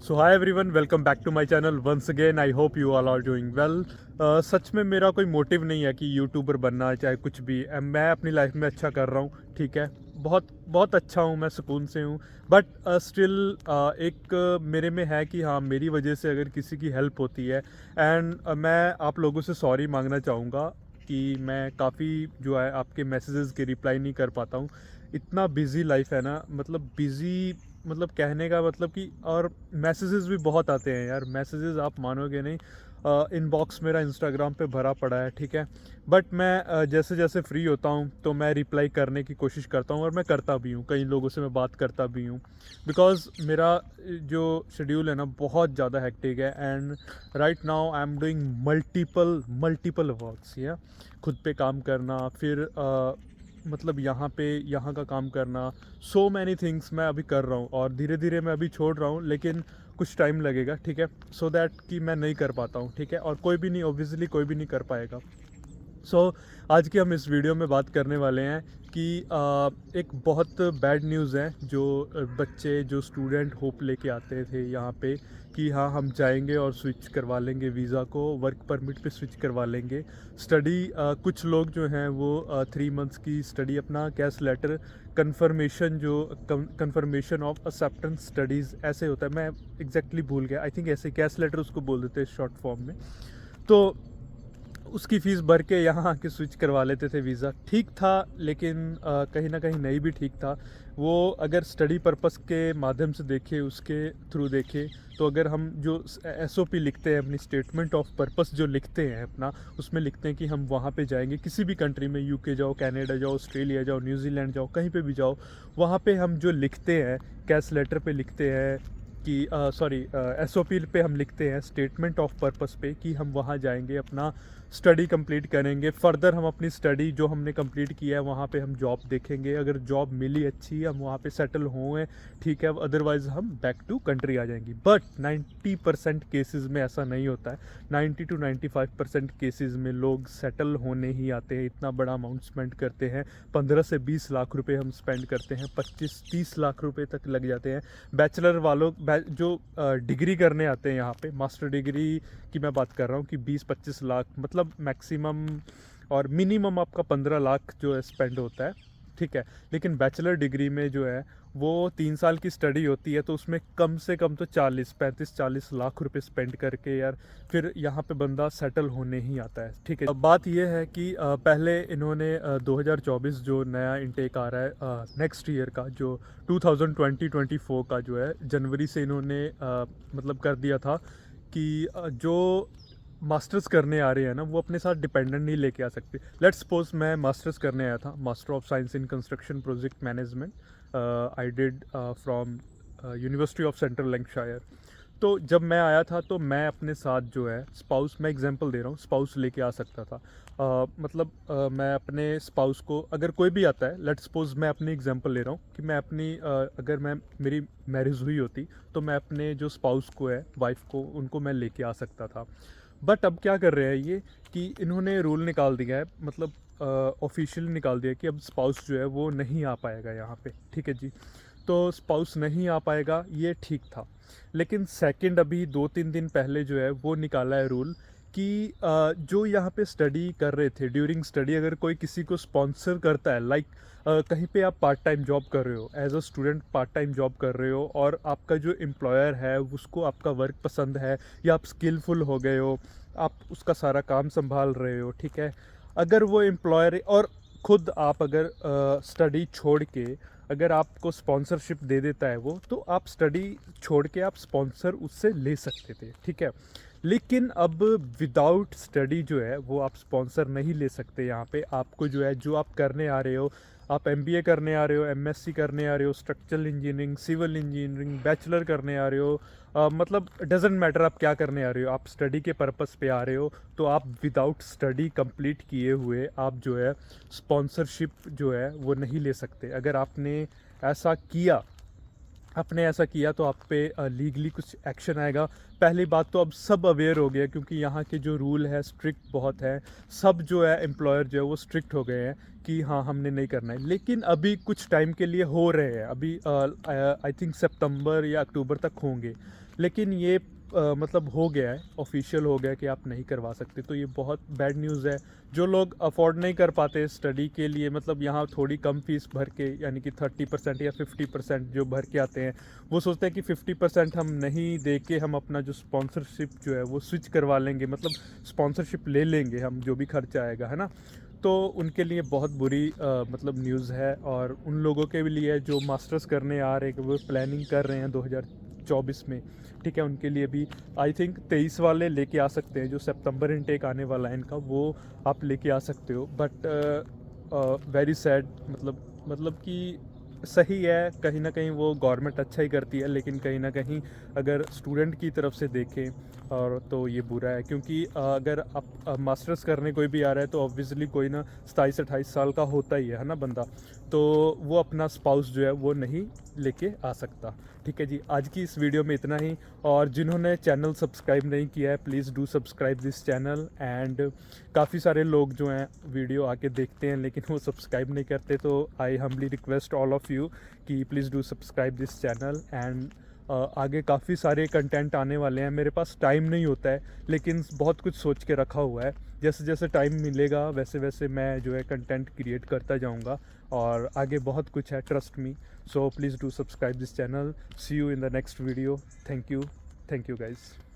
So hi everyone, welcome back to my channel once again. I hope you all are doing well. सच में मेरा कोई motive नहीं है कि यूट्यूबर बनना, चाहे कुछ भी। मैं अपनी लाइफ में अच्छा कर रहा हूँ, ठीक है। बहुत बहुत अच्छा हूँ, मैं सुकून से हूँ। बट स्टिल एक मेरे में है कि हाँ, मेरी वजह से अगर किसी की हेल्प होती है। एंड मैं आप लोगों से सॉरी मांगना चाहूँगा कि मैं काफ़ी जो है आपके मैसेजेस के रिप्लाई नहीं कर पाता हूँ। इतना बिजी लाइफ है ना, मतलब बिजी, मतलब कहने का मतलब कि। और मैसेजेस भी बहुत आते हैं यार, मैसेजेस आप मानोगे नहीं। इनबॉक्स मेरा इंस्टाग्राम पे भरा पड़ा है, ठीक है। बट मैं जैसे जैसे फ्री होता हूँ तो मैं रिप्लाई करने की कोशिश करता हूँ, और मैं करता भी हूँ, कई लोगों से मैं बात करता भी हूँ। बिकॉज़ मेरा जो शेड्यूल है ना, बहुत ज़्यादा हेक्टिक है। And right now I am doing multiple multiple works, या खुद पे काम करना, फिर मतलब यहाँ का काम करना। सो मैनी थिंग्स मैं अभी कर रहा हूँ, और धीरे धीरे मैं अभी छोड़ रहा हूँ, लेकिन कुछ टाइम लगेगा, ठीक है। सो दैट कि मैं नहीं कर पाता हूँ, ठीक है। और कोई भी नहीं, ऑब्वियसली कोई भी नहीं कर पाएगा। आज की हम इस वीडियो में बात करने वाले हैं कि एक बहुत बैड न्यूज़ है जो बच्चे, जो स्टूडेंट होप लेके आते थे यहाँ पे कि हाँ, हम जाएंगे और स्विच करवा लेंगे वीज़ा को, वर्क परमिट पे स्विच करवा लेंगे। स्टडी कुछ लोग जो हैं वो 3 मंथ्स की स्टडी, अपना कैश लेटर कन्फर्मेशन, जो कन्फर्मेशन ऑफ एक्सेप्टेंस स्टडीज़ ऐसे होता है, मैं एग्जैक्टली भूल गया। आई थिंक ऐसे कैश लेटर उसको बोल देते हैं शॉर्ट फॉर्म में। तो उसकी फ़ीस भर के यहाँ आके स्विच करवा लेते थे वीज़ा। ठीक था, लेकिन कहीं ना कहीं नहीं भी ठीक था। वो अगर स्टडी पर्पस के माध्यम से देखें, उसके थ्रू देखें, तो अगर हम जो एसओपी लिखते हैं, अपनी स्टेटमेंट ऑफ पर्पस जो लिखते हैं अपना, उसमें लिखते हैं कि हम वहाँ पे जाएंगे, किसी भी कंट्री में, यूके जाओ, कनाडा जाओ, ऑस्ट्रेलिया जाओ, न्यूजीलैंड जाओ, कहीं पे भी जाओ, वहाँ पे हम जो लिखते हैं, कैश लेटर पे लिखते हैं कि सॉरी, एसओपी पे हम लिखते हैं स्टेटमेंट ऑफ पर्पस पे कि हम वहाँ जाएंगे, अपना स्टडी कंप्लीट करेंगे, फर्दर हम अपनी स्टडी जो हमने कंप्लीट किया है वहाँ पे हम जॉब देखेंगे। अगर जॉब मिली अच्छी, हम वहाँ पे सेटल हुए, ठीक है। अदरवाइज़ हम बैक टू कंट्री आ जाएंगे। बट 90% केसेस में ऐसा नहीं होता है। 90 to 95% केसेस में लोग सेटल होने ही आते हैं। इतना बड़ा अमाउंट स्पेंड करते हैं, 15 से 20 लाख रुपए हम स्पेंड करते हैं, 25-30 लाख रुपए तक लग जाते हैं। बैचलर वालों जो डिग्री करने आते हैं यहाँ पे, मास्टर डिग्री की मैं बात कर रहा हूँ, कि 20-25 लाख मतलब मैक्सिमम, और मिनिमम आपका 15 लाख जो है स्पेंड होता है, ठीक है। लेकिन बैचलर डिग्री में जो है वो 3 साल की स्टडी होती है, तो उसमें कम से कम तो 40-35-40 लाख रुपए स्पेंड करके यार फिर यहाँ पे बंदा सेटल होने ही आता है, ठीक है। अब बात यह है कि पहले इन्होंने 2024 जो नया इनटेक आ रहा है नेक्स्ट ईयर का, जो 2020-24 का जो है, जनवरी से इन्होंने मतलब कर दिया था कि जो मास्टर्स करने आ रहे हैं ना, वो अपने साथ डिपेंडेंट नहीं लेके आ सकते। लेट्स सपोज मैं मास्टर्स करने आया था, master of science in construction project management I did from university of central Lancashire. तो जब मैं आया था तो मैं अपने साथ जो है स्पाउस, मैं एग्जांपल दे रहा हूँ, स्पाउस लेके आ सकता था। मतलब मैं अपने स्पाउस को, अगर कोई भी आता है, लेट्स सपोज मैं अपनी एग्जांपल ले रहा हूँ कि मैं अपनी अगर मैं मेरी मैरिज हुई होती, तो मैं अपने जो स्पाउस को है, वाइफ को, उनको मैं लेके आ सकता था। बट अब क्या कर रहे हैं ये, कि इन्होंने रूल निकाल दिया है, मतलब ऑफिशियल निकाल दिया कि अब स्पाउस जो है वो नहीं आ पाएगा यहाँ पे, ठीक है जी। तो स्पाउस नहीं आ पाएगा, ये ठीक था। लेकिन सेकंड, अभी 2-3 दिन पहले जो है वो निकाला है रूल कि जो यहाँ पे स्टडी कर रहे थे, ड्यूरिंग स्टडी अगर कोई किसी को स्पॉन्सर करता है, लाइक कहीं पे आप पार्ट टाइम जॉब कर रहे हो, as a student part time job कर रहे हो, और आपका जो एम्प्लॉयर है उसको आपका वर्क पसंद है, या आप स्किलफुल हो गए हो, आप उसका सारा काम संभाल रहे हो, ठीक है। अगर वो एम्प्लॉयर, और खुद आप अगर स्टडी छोड़ के, अगर आपको स्पॉन्सरशिप दे देता है वो, तो आप स्टडी छोड़ के आप स्पॉन्सर उससे ले सकते थे, ठीक है। लेकिन अब विदाउट स्टडी जो है वो आप स्पॉन्सर नहीं ले सकते। यहाँ पे आपको जो है, जो आप करने आ रहे हो, आप एमबीए करने आ रहे हो, एमएससी करने आ रहे हो, structural engineering, civil engineering, bachelor करने आ रहे हो, मतलब डजेंट मैटर आप क्या करने आ रहे हो, आप स्टडी के पर्पस पे आ रहे हो, तो आप विदाउट स्टडी कंप्लीट किए हुए आप जो है स्पॉन्सरशिप जो है वो नहीं ले सकते। अगर आपने ऐसा किया तो आप पे लीगली कुछ एक्शन आएगा। पहली बात तो अब सब अवेयर हो गया, क्योंकि यहाँ के जो रूल है स्ट्रिक्ट बहुत है। सब जो है एम्प्लॉयर जो है वो स्ट्रिक्ट हो गए हैं कि हाँ, हमने नहीं करना है। लेकिन अभी कुछ टाइम के लिए हो रहे हैं, अभी आई थिंक सितंबर या अक्टूबर तक होंगे। लेकिन ये मतलब हो गया है, ऑफिशियल हो गया कि आप नहीं करवा सकते, तो ये बहुत बैड न्यूज़ है। जो लोग अफोर्ड नहीं कर पाते स्टडी के लिए, मतलब यहाँ थोड़ी कम फीस भर के, यानी कि 30% या 50% जो भर के आते हैं, वो सोचते हैं कि 50% हम नहीं दे के हम अपना जो स्पॉन्सरशिप जो है वो स्विच करवा लेंगे, मतलब स्पॉन्सरशिप ले लेंगे हम, जो भी खर्चा आएगा, है ना। तो उनके लिए बहुत बुरी मतलब न्यूज़ है। और उन लोगों के लिए जो मास्टर्स करने आ रहे हैं, वो प्लानिंग कर रहे हैं 2024 में, ठीक है, उनके लिए भी आई थिंक 23 वाले लेके आ सकते हैं। जो सितंबर इनटेक आने वाला है इनका, वो आप लेके आ सकते हो। बट वेरी सैड, मतलब कि सही है, कहीं ना कहीं वो गवर्नमेंट अच्छा ही करती है, लेकिन कहीं ना कहीं अगर स्टूडेंट की तरफ से देखें और तो ये बुरा है। क्योंकि अगर आप मास्टर्स करने कोई भी आ रहा है तो ऑब्वियसली कोई ना 27-28 साल का होता ही है ना बंदा, तो वो अपना स्पाउस जो है वो नहीं लेके आ सकता। ठीक है जी, आज की इस वीडियो में इतना ही। और जिन्होंने चैनल सब्सक्राइब नहीं किया है, please do subscribe this channel. And काफ़ी सारे लोग जो हैं वीडियो आके देखते हैं लेकिन वो सब्सक्राइब नहीं करते, तो I humbly request all of you कि please do subscribe this channel. And आगे काफ़ी सारे कंटेंट आने वाले हैं। मेरे पास टाइम नहीं होता है, लेकिन बहुत कुछ सोच के रखा हुआ है। जैसे जैसे टाइम मिलेगा वैसे वैसे मैं जो है कंटेंट क्रिएट करता जाऊंगा, और आगे बहुत कुछ है, trust me. So please do subscribe this channel. See you in the next video. Thank you guys.